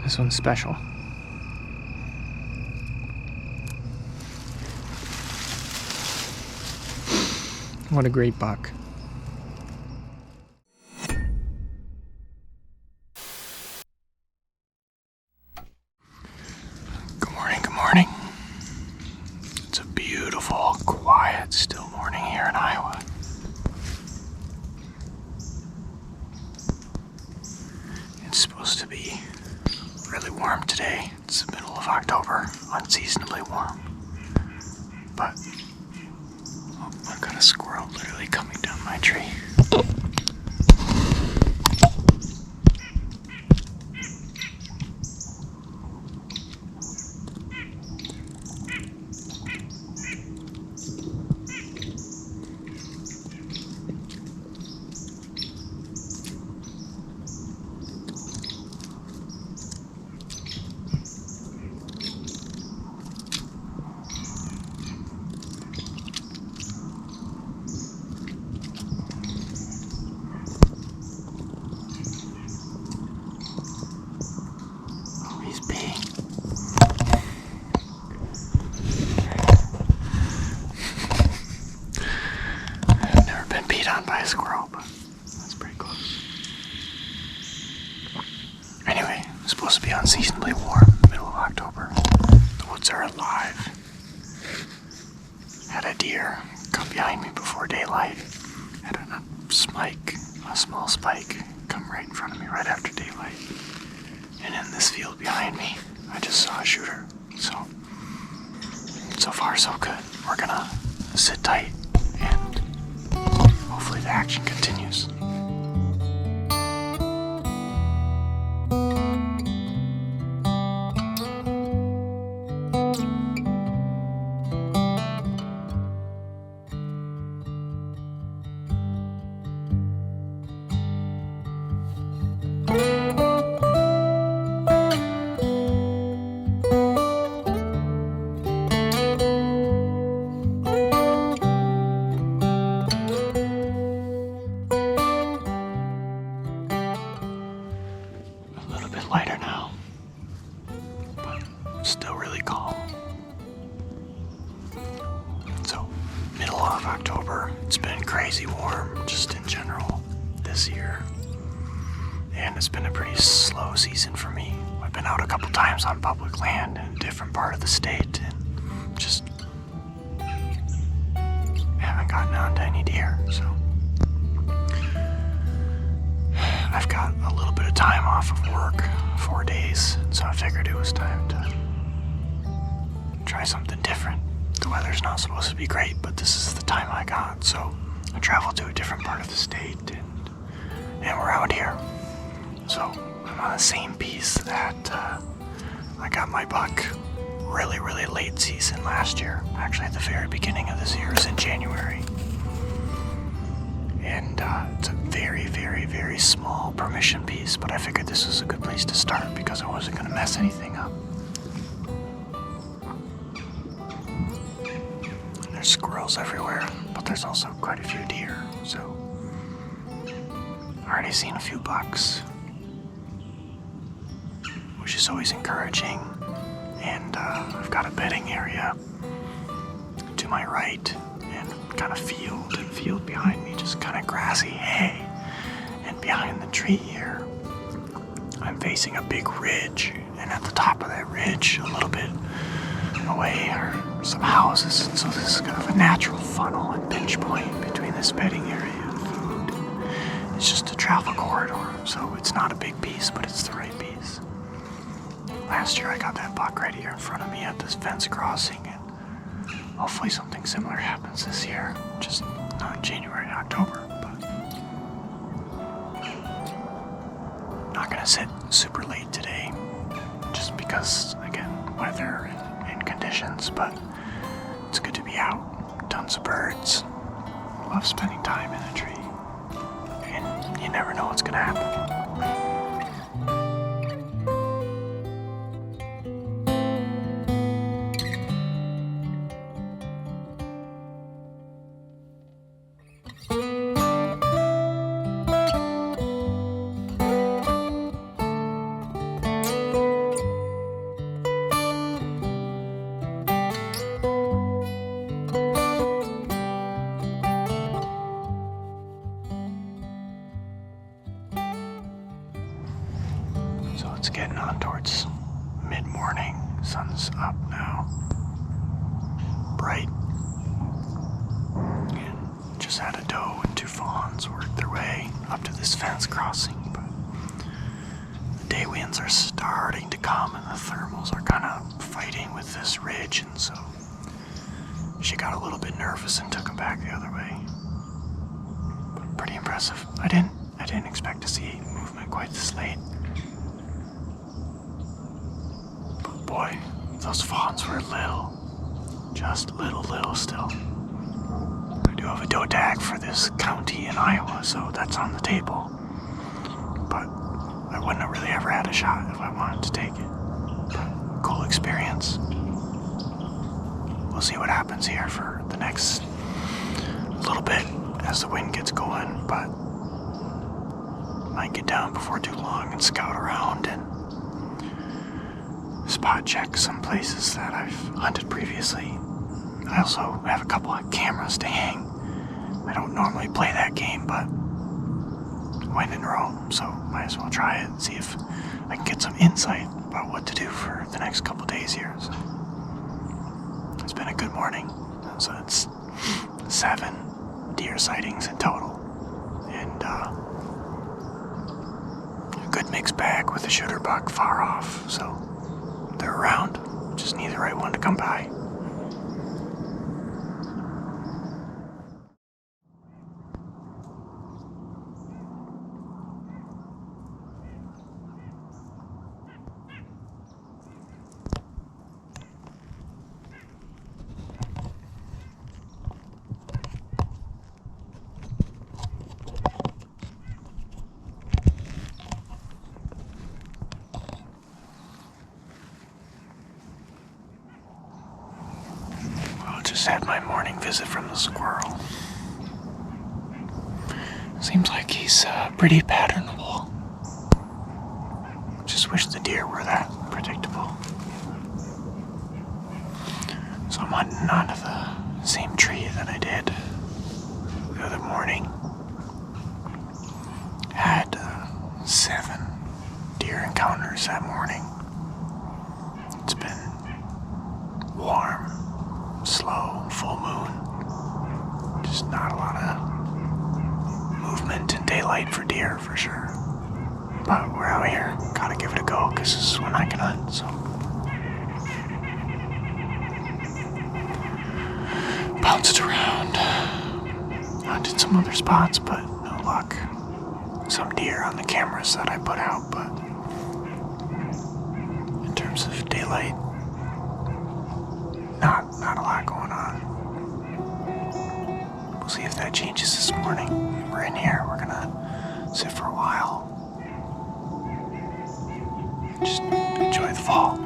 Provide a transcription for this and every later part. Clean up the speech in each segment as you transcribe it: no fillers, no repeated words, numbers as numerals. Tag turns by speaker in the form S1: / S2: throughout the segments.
S1: This one's special. What a great buck. Good morning, good morning. It's a beautiful, quiet, still morning here in Iowa. It's supposed to be really warm today. It's the middle of October, unseasonably warm. But I've got a squirrel literally coming down my tree. By a squirrel, but that's pretty close. Anyway, it's supposed to be unseasonably warm, middle of October. The woods are alive. Had a deer come behind me before daylight. Had a small spike, come right in front of me right after daylight. And in this field behind me, I just saw a shooter. So far so good. We're gonna sit tight and hopefully the action continues. Lighter now, but still really calm. So, middle of October, it's been crazy warm just in general this year, and it's been a pretty slow season for me. I've been out a couple times on public land in a different part of the state and just haven't gotten on to any deer, so I've got a little bit of time off of work, 4 days, so I figured it was time to try something different. The weather's not supposed to be great, but this is the time I got, so I traveled to a different part of the state, and we're out here. So I'm on the same piece that I got my buck really, really late season last year. Actually, at the very beginning of this year, it was in January. And it's a very, very, very small permission piece, but I figured this was a good place to start because I wasn't going to mess anything up. And there's squirrels everywhere, but there's also quite a few deer, so I've already seen a few bucks, which is always encouraging. And I've got a bedding area to my right, and kind of field behind me, just kind of grassy hay. And behind the tree here, I'm facing a big ridge, and at the top of that ridge, a little bit away, are some houses. And so this is kind of a natural funnel and pinch point between this bedding area and food. It's just a travel corridor, so it's not a big piece, but it's the right piece. Last year I got that buck right here in front of me at this fence crossing, and hopefully something similar happens this year. Just not January, October, but not gonna sit super late today, just because, again, weather and conditions, but it's good to be out. Tons of birds. Love spending time in a tree, and you never know what's gonna happen. getting on towards mid-morning. Sun's up now. Bright. And just had a doe and 2 fawns work their way up to this fence crossing. But the day winds are starting to come and the thermals are kind of fighting with this ridge, and so she got a little bit nervous and took him back the other way. But pretty impressive. I didn't expect to see movement quite this late. But boy, those fawns were little. Just little still. I do have a doe tag for this county in Iowa, so that's on the table. But I wouldn't have really ever had a shot if I wanted to take it. But cool experience. We'll see what happens here for the next little bit as the wind gets going, but might get down before too long and scout around and spot check some places that I've hunted previously. I also have a couple of cameras to hang. I don't normally play that game, but when in Rome, so might as well try it and see if I can get some insight about what to do for the next couple days here. So it's been a good morning. So it's 7 deer sightings in total, and a good mixed bag with a shooter buck far off. So they're around, just need the right one to come by. Just had my morning visit from the squirrel. Seems like he's pretty patternable. Just wish the deer were that predictable. So I'm hunting onto the same tree that I did the other morning. Had 7 deer encounters that morning. It's been warm, slow, full moon. Just not a lot of movement in daylight for deer, for sure. But we're out here. Gotta give it a go, because this is when I can hunt, so. Bounced around. Hunted some other spots, but no luck. Some deer on the cameras that I put out, but in terms of daylight, not a lot going on. We'll see if that changes this morning. We're in here. We're gonna sit for a while. Just enjoy the fall.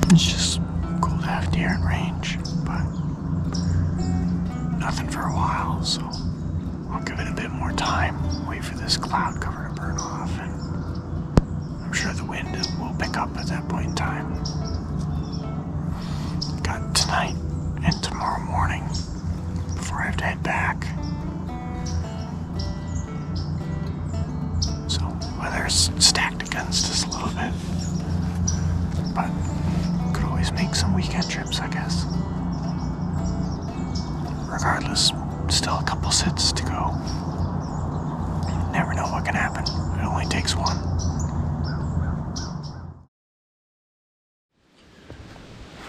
S1: It's just cool to have deer in range, but nothing for a while, so I'll give it a bit more time, wait for this cloud cover to burn off, and I'm sure the wind will pick up at that point in time. Got tonight and tomorrow morning before I have to head back. So weather's stacked against us a little bit, but could always make some weekend trips, I guess. Regardless, still a couple sits to go. Never know what can happen. It only takes one.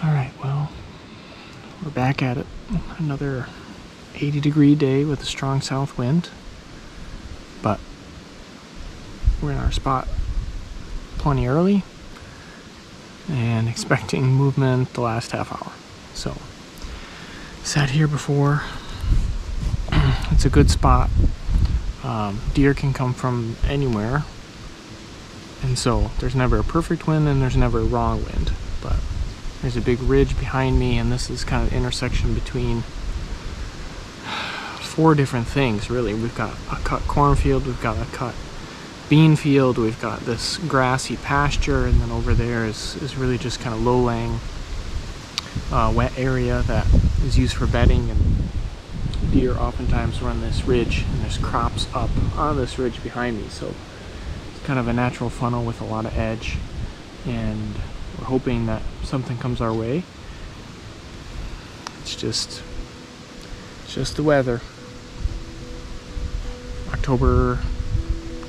S1: Alright, well, we're back at it. Another 80-degree day with a strong south wind, but we're in our spot plenty early and expecting movement the last half hour. So sat here before. It's a good spot. Deer can come from anywhere, and so there's never a perfect wind and there's never a wrong wind, but there's a big ridge behind me, and this is kind of the intersection between 4 different things, really. We've got a cut cornfield, we've got a cut bean field, we've got this grassy pasture, and then over there is really just kind of low-lying wet area that is used for bedding, and deer oftentimes run this ridge, and there's crops up on this ridge behind me, so it's kind of a natural funnel with a lot of edge, and we're hoping that something comes our way. It's just the weather. October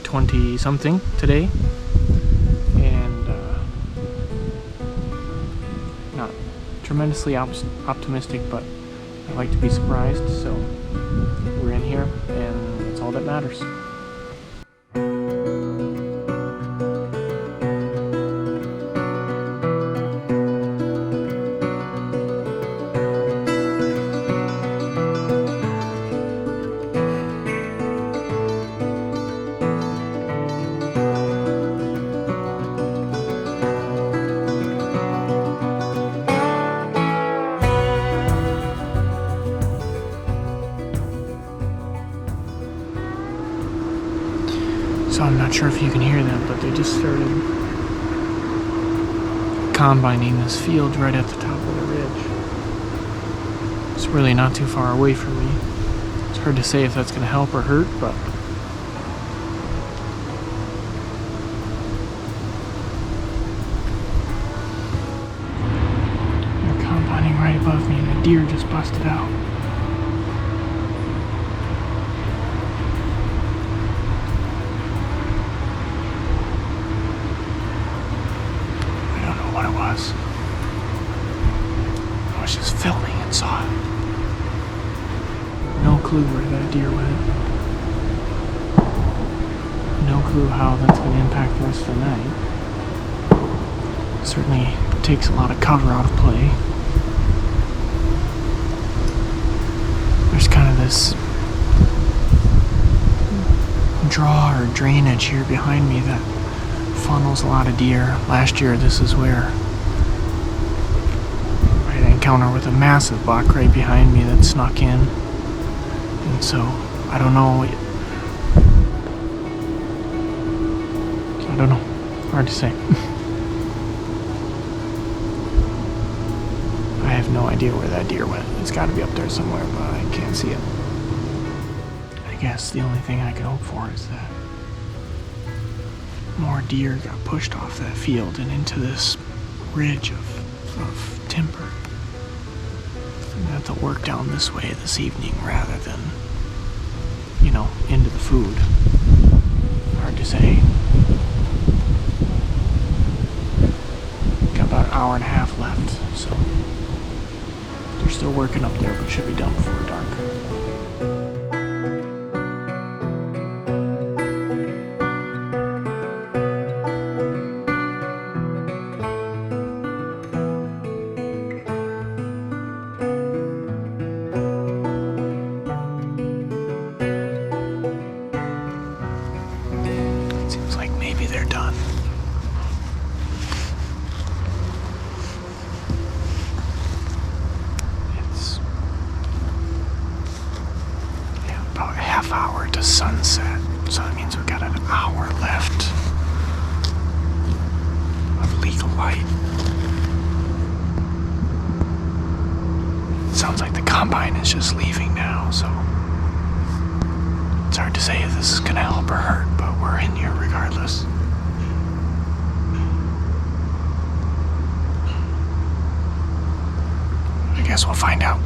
S1: 20 something today, and not tremendously optimistic, but I like to be surprised, so we're in here and it's all that matters. So I'm not sure if you can hear them, but they just started combining this field right at the top of the ridge. It's really not too far away from me. It's hard to say if that's going to help or hurt, but they're combining right above me, and the deer just busted out. I was just filming and saw it. No clue where that deer went. No clue how that's going to impact the rest of the night. Certainly takes a lot of cover out of play. There's kind of this draw or drainage here behind me that funnels a lot of deer. Last year, this is where I had an encounter with a massive buck right behind me that snuck in, and so I don't know. Hard to say. I have no idea where that deer went. It's got to be up there somewhere, but I can't see it. I guess the only thing I can hope for is that more deer got pushed off that field and into this ridge of timber, and that they'll work down this way this evening rather than, into the food. Hard to say. Got about an hour and a half left, so they're still working up there, but should be done before dark. They're done. It's about a half hour to sunset, so that means we've got an hour left of legal light. It sounds like the combine is just leaving now, so it's hard to say if this is gonna help or hurt, but we're in here regardless. I guess we'll find out.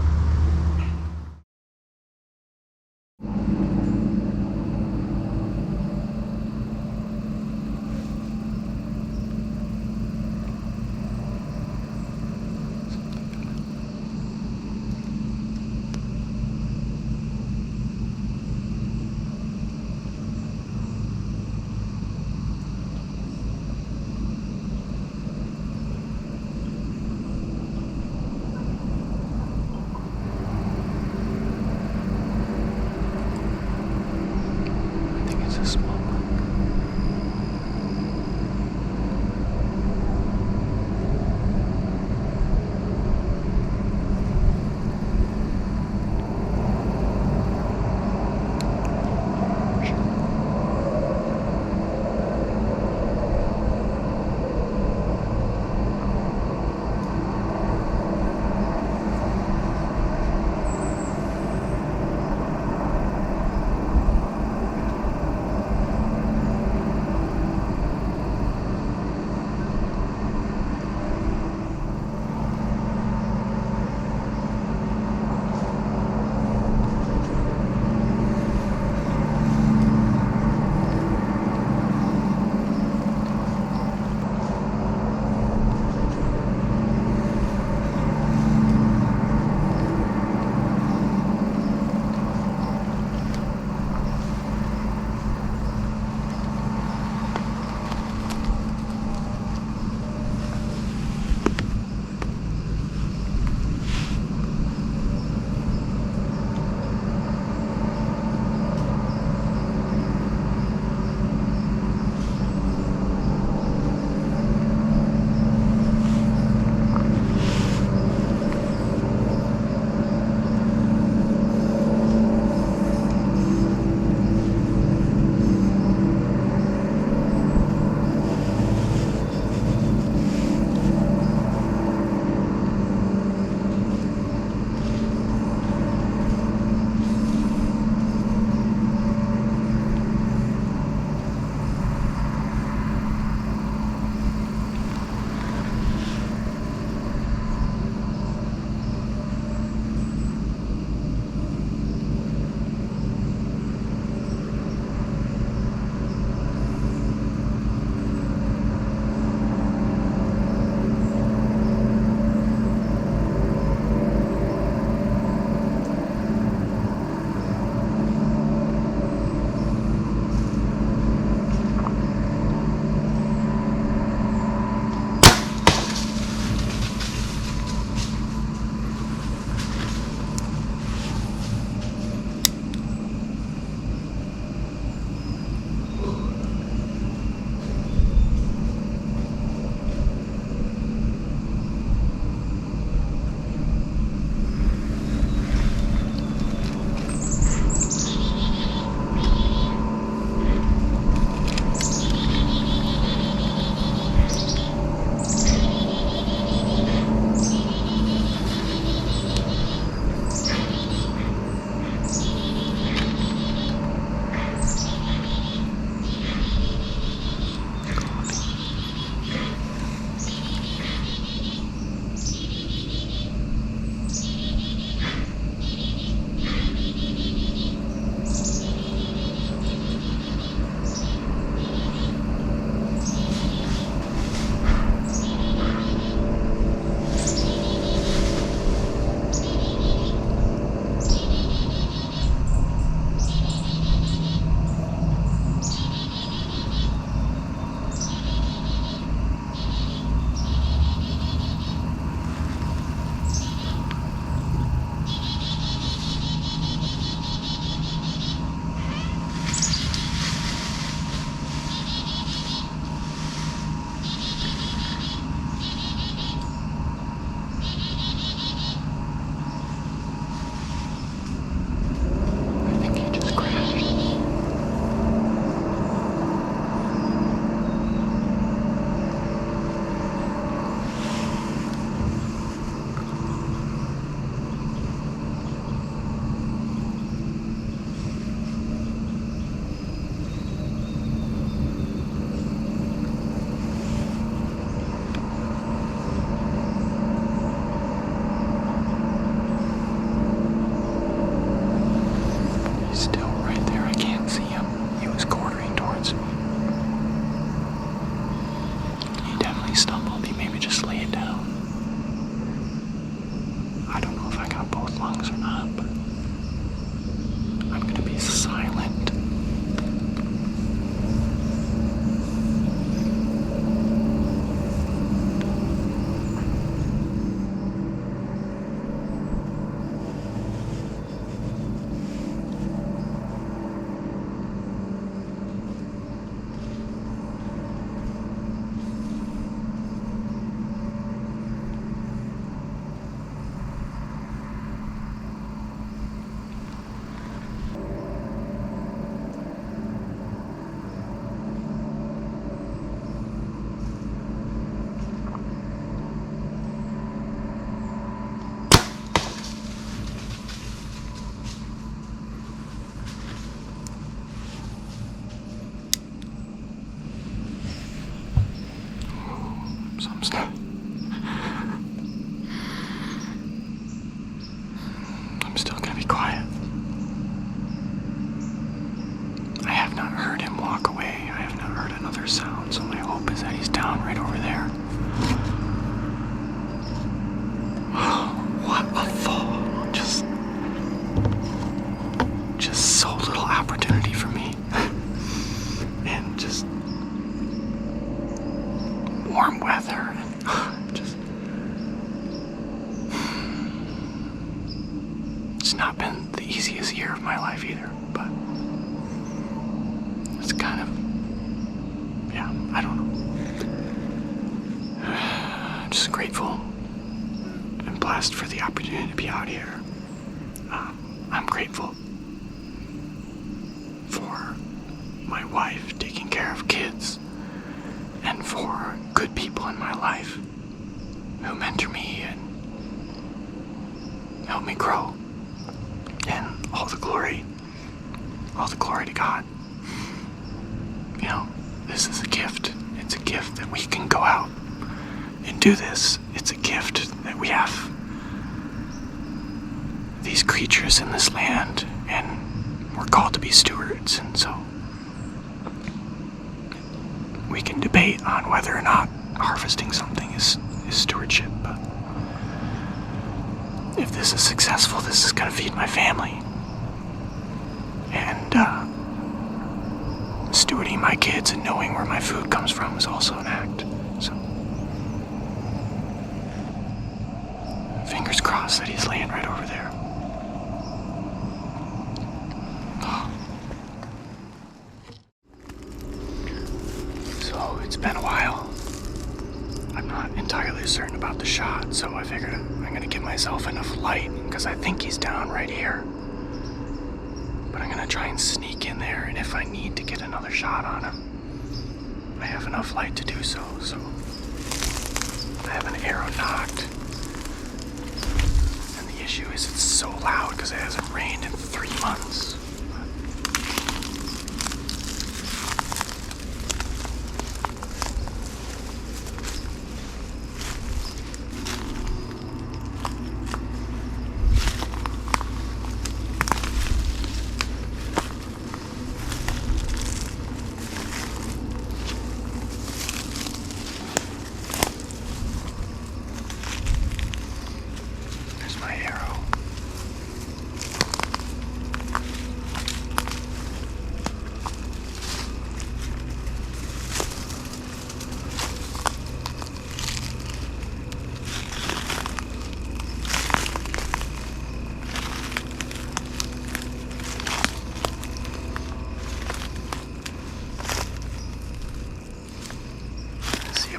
S1: just so little opportunity for me. And just warm weather and just it's not been the easiest year of my life either, but it's kind of, yeah, I don't know. I'm just grateful and blessed for the opportunity to be out here. I'm grateful for my wife taking care of kids and for good people in my life who mentor me and help me grow. And all the glory to God. You know, this is a gift. It's a gift that we can go out and do this. It's a gift that we have these creatures in this land, and we're called to be stewards. And so we can debate on whether or not harvesting something is stewardship, but if this is successful, this is going to feed my family. And stewarding my kids and knowing where my food comes from is also an act. So fingers crossed that he's laying right over there. So it's been a while. I'm not entirely certain about the shot, so I figured I'm gonna give myself enough light, because I think he's down right here. But I'm gonna try and sneak in there, and if I need to get another shot on him, I have enough light to do so. So I have an arrow knocked, and the issue is it's so loud because it hasn't rained in 3 months.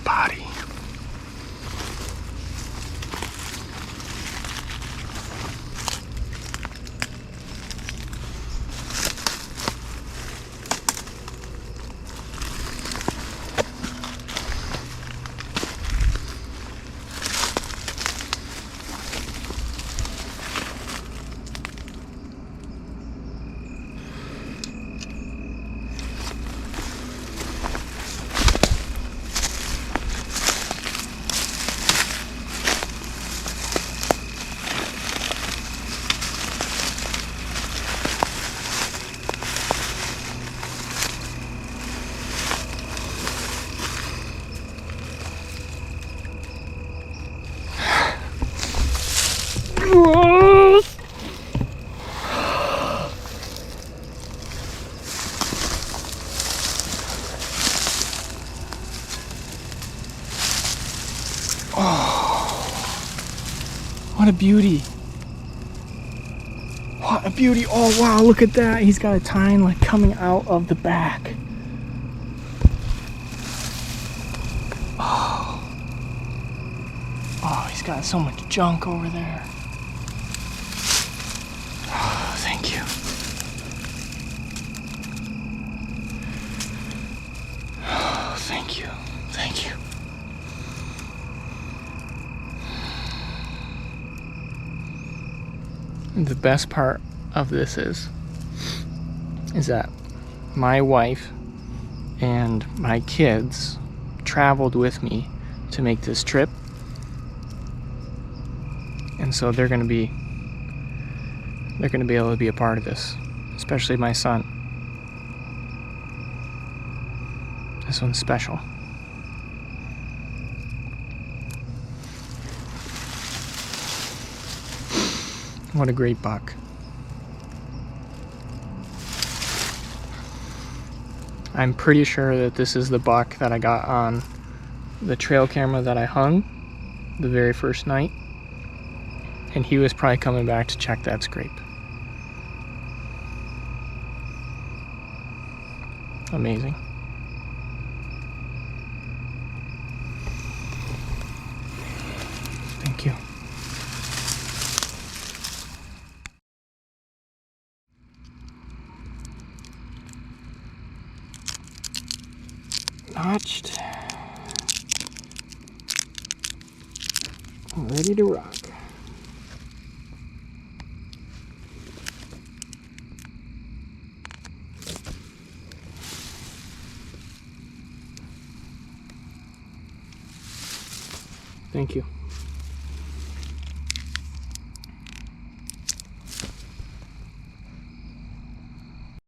S1: Body. What a beauty. What a beauty. Oh wow, look at that. He's got a tine like coming out of the back. Oh, he's got so much junk over there. Oh, thank you. Oh, thank you. Thank you. The best part of this is that my wife and my kids traveled with me to make this trip, and so they're gonna be able to be a part of this, especially my son. This one's special. What a great buck.
S2: I'm pretty sure that this is the buck that I got on the trail camera that I hung the very first night. And he was probably coming back to check that scrape. Amazing. Thank you. Notched. Ready to rock. Thank you.